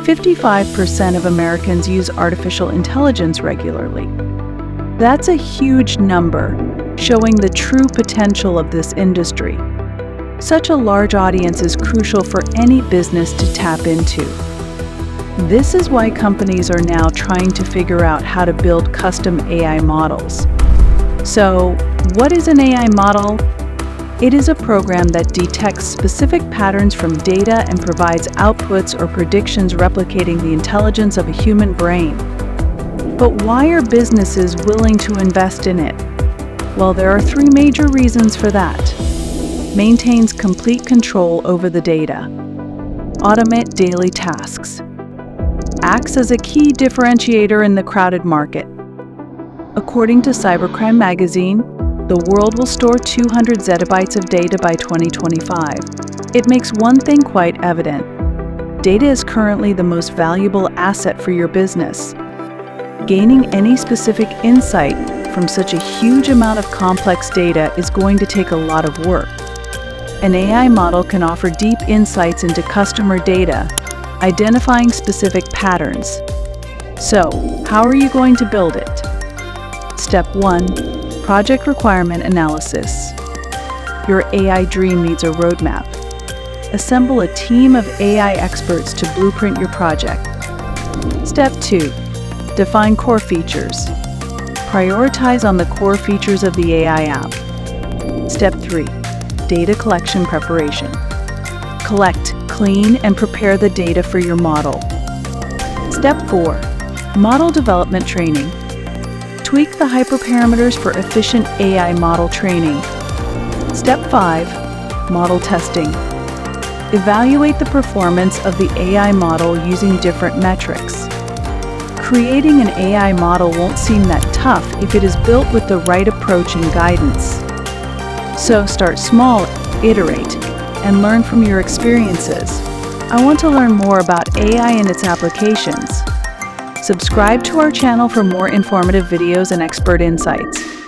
55% of Americans use artificial intelligence regularly. That's a huge number, showing the true potential of this industry. Such a large audience is crucial for any business to tap into. This is why companies are now trying to figure out how to build custom AI models. So, what is an AI model? It is a program that detects specific patterns from data and provides outputs or predictions replicating the intelligence of a human brain. But why are businesses willing to invest in it? Well, there are three major reasons for that. Maintains complete control over the data. Automate daily tasks. Acts as a key differentiator in the crowded market. According to Cybercrime magazine, the world will store 200 zettabytes of data by 2025. It makes one thing quite evident. Data is currently the most valuable asset for your business. Gaining any specific insight from such a huge amount of complex data is going to take a lot of work. An AI model can offer deep insights into customer data, identifying specific patterns. So, how are you going to build it? Step 1. Project requirement analysis. Your AI dream needs a roadmap. Assemble a team of AI experts to blueprint your project. Step 2. Define core features. Prioritize on the core features of the AI app. Step 3. Data collection preparation. Collect, clean, and prepare the data for your model. Step 4. Model development training. Tweak the hyperparameters for efficient AI model training. Step 5. Model testing. Evaluate the performance of the AI model using different metrics. Creating an AI model won't seem that tough if it is built with the right approach and guidance. So start small, iterate, and learn from your experiences. I want to learn more about AI and its applications. Subscribe to our channel for more informative videos and expert insights.